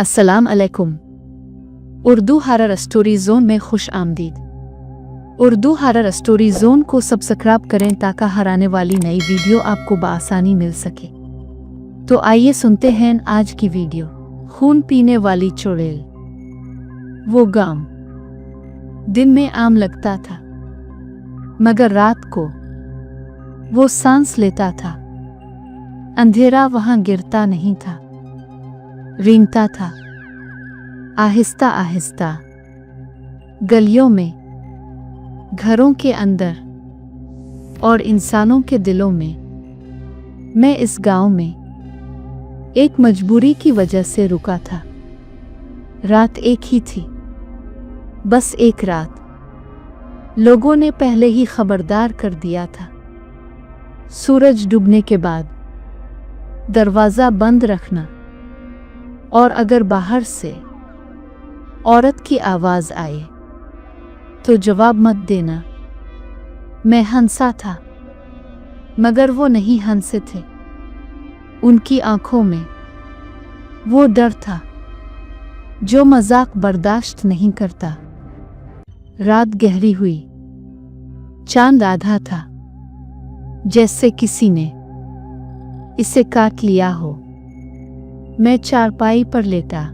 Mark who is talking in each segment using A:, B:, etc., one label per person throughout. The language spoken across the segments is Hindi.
A: अस्सलाम अलैकुम। उर्दू हॉरर स्टोरी जोन में खुश आमदीद। उर्दू हॉरर स्टोरी जोन को सब्सक्राइब करें ताकि हर आने वाली नई वीडियो आपको बआसानी मिल सके। तो आइए सुनते हैं आज की वीडियो। खून पीने वाली चुड़ैल। वो गांव दिन में आम लगता था, मगर रात को वो सांस लेता था। अंधेरा वहां गिरता नहीं था, रेंगता था आहिस्ता आहिस्ता। गलियों में, घरों के अंदर और इंसानों के दिलों में। मैं इस गांव में एक मजबूरी की वजह से रुका था। रात एक ही थी, बस एक रात। लोगों ने पहले ही खबरदार कर दिया था, सूरज डूबने के बाद दरवाज़ा बंद रखना, और अगर बाहर से औरत की आवाज़ आए तो जवाब मत देना। मैं हंसा था, मगर वो नहीं हंसे थे। उनकी आंखों में वो डर था जो मजाक बर्दाश्त नहीं करता। रात गहरी हुई, चांद आधा था, जैसे किसी ने इसे काट लिया हो। मैं चारपाई पर लेटा,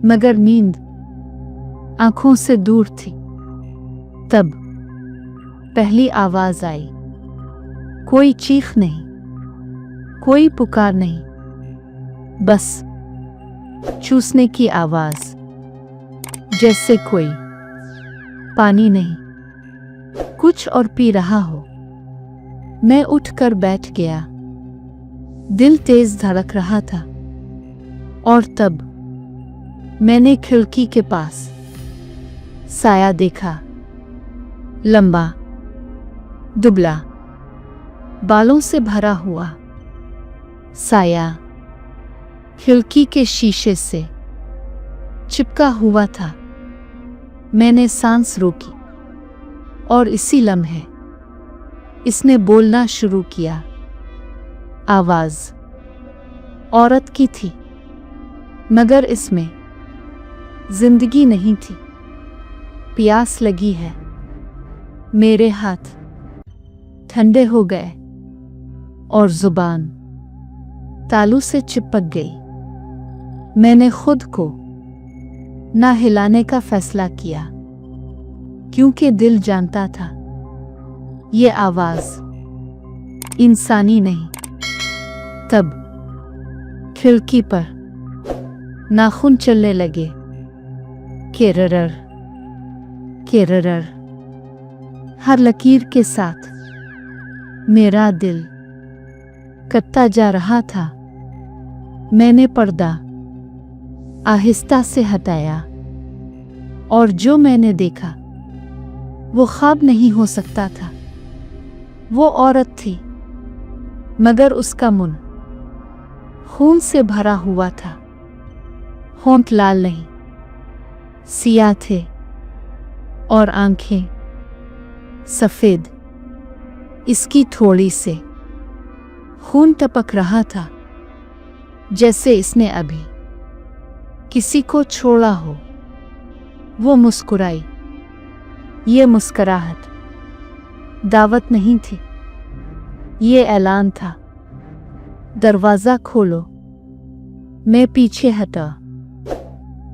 A: मगर नींद आंखों से दूर थी। तब पहली आवाज आई। कोई चीख नहीं, कोई पुकार नहीं, बस चूसने की आवाज, जैसे कोई पानी नहीं, कुछ और पी रहा हो। मैं उठकर बैठ गया। दिल तेज धड़क रहा था, और तब मैंने खिड़की के पास साया देखा। लंबा, दुबला, बालों से भरा हुआ साया खिड़की के शीशे से चिपका हुआ था। मैंने सांस रोकी, और इसी लम्हे इसने बोलना शुरू किया। आवाज औरत की थी, मगर इसमें जिंदगी नहीं थी। प्यास लगी है। मेरे हाथ ठंडे हो गए, और जुबान तालू से चिपक गई। मैंने खुद को ना हिलाने का फैसला किया, क्योंकि दिल जानता था ये आवाज इंसानी नहीं। तब खिड़की पर नाखून चलने लगे। केररर केररर। हर लकीर के साथ मेरा दिल कटता जा रहा था। मैंने पर्दा आहिस्ता से हटाया, और जो मैंने देखा वो ख्वाब नहीं हो सकता था। वो औरत थी, मगर उसका मुंह खून से भरा हुआ था। होंठ लाल नहीं, सियाह थे, और आंखें सफेद। इसकी थोड़ी से खून टपक रहा था, जैसे इसने अभी किसी को छोड़ा हो। वो मुस्कुराई। ये मुस्कुराहट दावत नहीं थी, ये ऐलान था। दरवाज़ा खोलो। मैं पीछे हटा,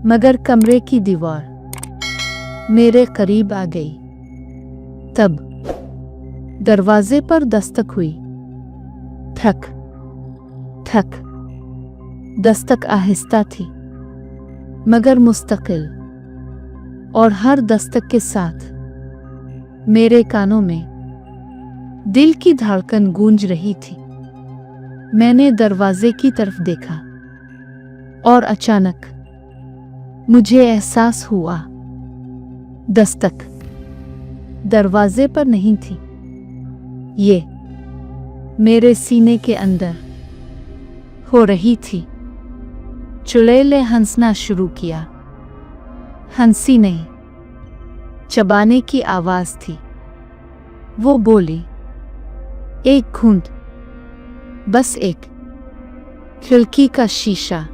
A: मगर कमरे की दीवार मेरे करीब आ गई। तब दरवाजे पर दस्तक हुई। ठक ठक। दस्तक आहिस्ता थी, मगर मुस्तकिल, और हर दस्तक के साथ मेरे कानों में दिल की धड़कन गूंज रही थी। मैंने दरवाजे की तरफ देखा, और अचानक मुझे एहसास हुआ दस्तक दरवाजे पर नहीं थी, ये मेरे सीने के अंदर हो रही थी। चुड़ैल ने हंसना शुरू किया। हंसी नहीं, चबाने की आवाज थी। वो बोली, एक घूंट, बस एक। खिड़की का शीशा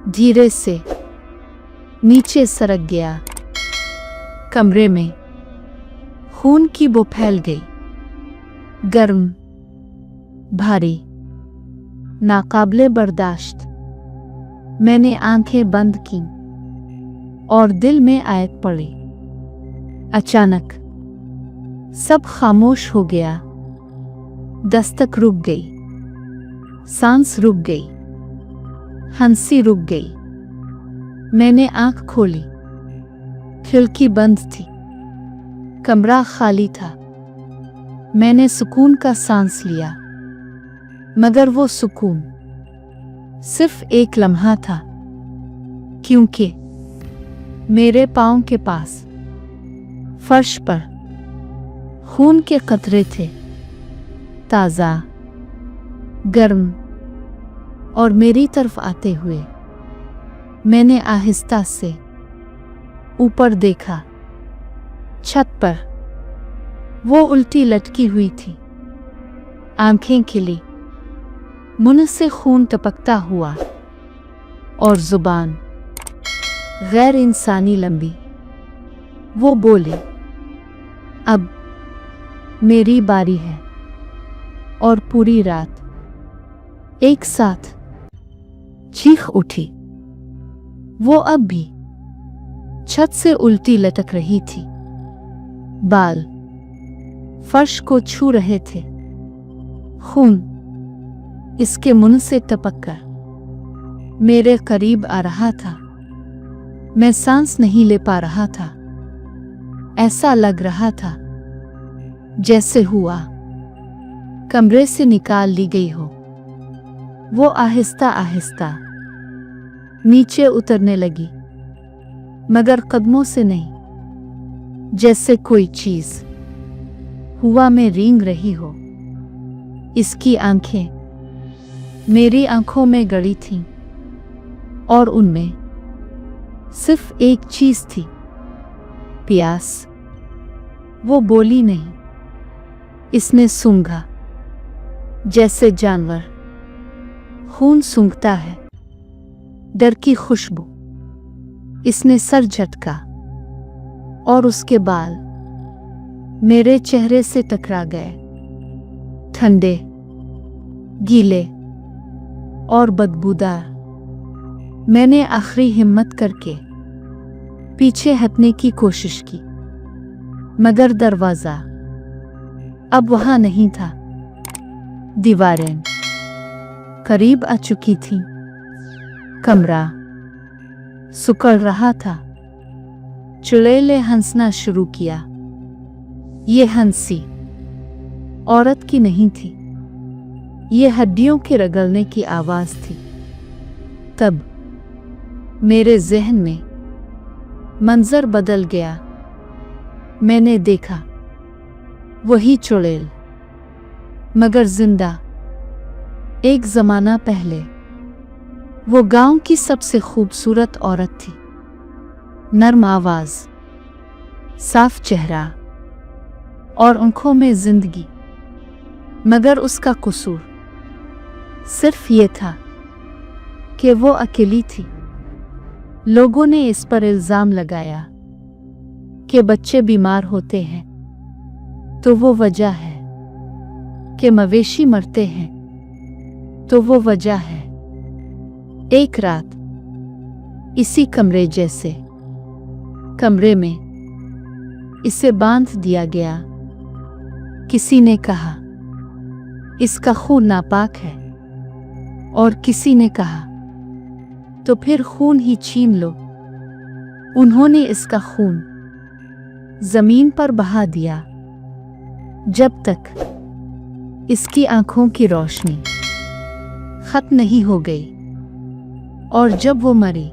A: धीरे से नीचे सरक गया। कमरे में खून की बू फैल गई, गर्म, भारी, नाकाबिले बर्दाश्त। मैंने आंखें बंद की और दिल में आयत पड़ी। अचानक सब खामोश हो गया। दस्तक रुक गई, सांस रुक गई, हंसी रुक गई। मैंने आंख खोली, खिड़की बंद थी, कमरा खाली था। मैंने सुकून का सांस लिया, मगर वो सुकून सिर्फ एक लम्हा था, क्योंकि मेरे पाँव के पास फर्श पर खून के कतरे थे, ताज़ा, गर्म और मेरी तरफ आते हुए। मैंने आहिस्ता से ऊपर देखा। छत पर वो उल्टी लटकी हुई थी, आंखें खिली, मुंह से खून टपकता हुआ और जुबान गैर इंसानी लंबी। वो बोली, अब मेरी बारी है। और पूरी रात एक साथ चीख उठी। वो अब भी छत से उल्टी लटक रही थी, बाल फर्श को छू रहे थे, खून इसके मुंह से टपककर मेरे करीब आ रहा था। मैं सांस नहीं ले पा रहा था। ऐसा लग रहा था जैसे हुआ कमरे से निकाल ली गई हो। वो आहिस्ता आहिस्ता नीचे उतरने लगी, मगर कदमों से नहीं, जैसे कोई चीज हवा में रेंग रही हो। इसकी आंखें मेरी आंखों में गड़ी थीं और उनमें सिर्फ एक चीज थी, प्यास। वो बोली नहीं। इसने सूंघा जैसे जानवर खून सूंघता है, डर की खुशबू। इसने सर झटका और उसके बाल मेरे चेहरे से टकरा गए, ठंडे, गीले और बदबूदार। मैंने आखिरी हिम्मत करके पीछे हटने की कोशिश की, मगर दरवाजा अब वहां नहीं था। दीवारें करीब आ चुकी थीं, कमरा सुकड़ रहा था। चुड़ैलें हंसना शुरू किया। ये हंसी औरत की नहीं थी, ये हड्डियों के रगड़ने की आवाज थी। तब मेरे जहन में मंजर बदल गया। मैंने देखा वही चुड़ैल, मगर जिंदा। एक जमाना पहले वो गांव की सबसे खूबसूरत औरत थी। नर्म आवाज, साफ चेहरा और आंखों में जिंदगी। मगर उसका कसूर सिर्फ ये था कि वो अकेली थी। लोगों ने इस पर इल्जाम लगाया कि बच्चे बीमार होते हैं तो वो वजह है, कि मवेशी मरते हैं तो वो वजह है। एक रात इसी कमरे जैसे कमरे में इसे बांध दिया गया। किसी ने कहा इसका खून नापाक है, और किसी ने कहा तो फिर खून ही छीन लो। उन्होंने इसका खून जमीन पर बहा दिया, जब तक इसकी आंखों की रोशनी खत्म नहीं हो गई। और जब वो मरी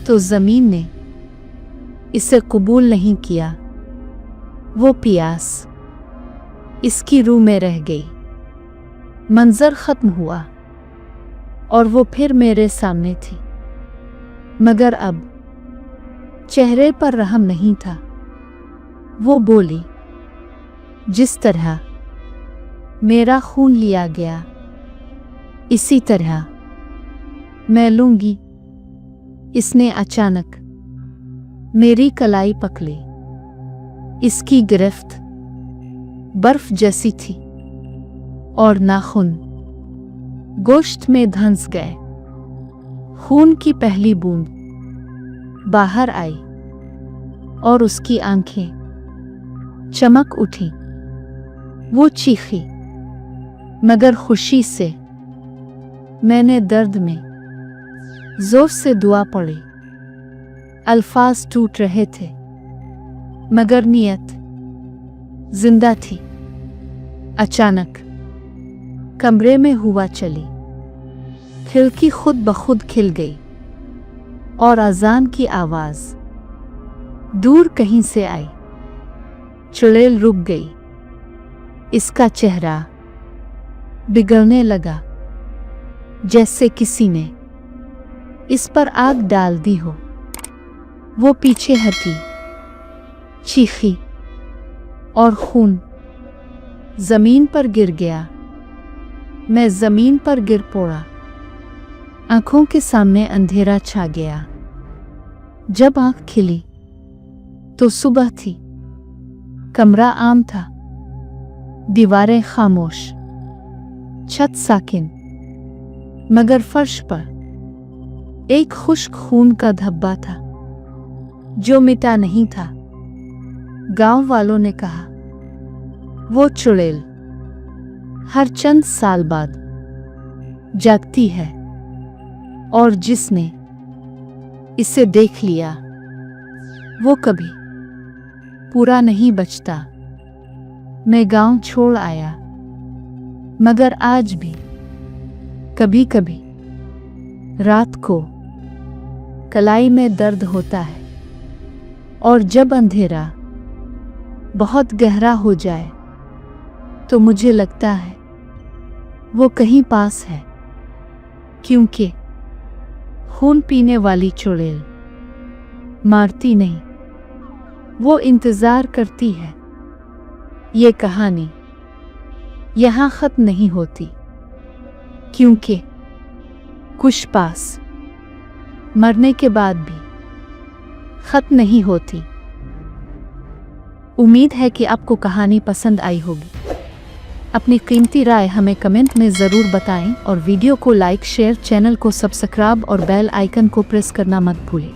A: तो जमीन ने इसे कबूल नहीं किया। वो प्यास इसकी रूह में रह गई। मंजर खत्म हुआ और वो फिर मेरे सामने थी, मगर अब चेहरे पर रहम नहीं था। वो बोली, जिस तरह मेरा खून लिया गया, इसी तरह मैं लूंगी। इसने अचानक मेरी कलाई पकड़ी। इसकी गिरफ्त बर्फ जैसी थी और नाखून गोश्त में धंस गए। खून की पहली बूंद बाहर आई और उसकी आंखें चमक उठी। वो चीखी, मगर खुशी से। मैंने दर्द में जोर से दुआ पढ़ी। अल्फाज टूट रहे थे, मगर नियत जिंदा थी। अचानक कमरे में हवा चली। खिड़की खुद ब खुद खिल गई और अजान की आवाज दूर कहीं से आई। चुड़ैल रुक गई। इसका चेहरा बिगड़ने लगा, जैसे किसी ने इस पर आग डाल दी हो। वो पीछे हटी, चीखी और खून जमीन पर गिर गया। मैं जमीन पर गिर पड़ा। आंखों के सामने अंधेरा छा गया। जब आंख खिली तो सुबह थी। कमरा आम था, दीवारें खामोश, छत साकिन, मगर फर्श पर एक खुश्क खून का धब्बा था जो मिटा नहीं था। गांव वालों ने कहा, वो चुड़ैल हर चंद साल बाद जागती है और जिसने इसे देख लिया वो कभी पूरा नहीं बचता। मैं गांव छोड़ आया, मगर आज भी कभी कभी रात को कलाई में दर्द होता है, और जब अंधेरा बहुत गहरा हो जाए तो मुझे लगता है वो कहीं पास है, क्योंकि खून पीने वाली चुड़ैल मारती नहीं, वो इंतजार करती है। ये कहानी यहाँ खत्म नहीं होती, क्योंकि कुछ पास मरने के बाद भी खत्म नहीं होती। उम्मीद है कि आपको कहानी पसंद आई होगी। अपनी कीमती राय हमें कमेंट में ज़रूर बताएं और वीडियो को लाइक, शेयर, चैनल को सब्सक्राइब और बेल आइकन को प्रेस करना मत भूलें।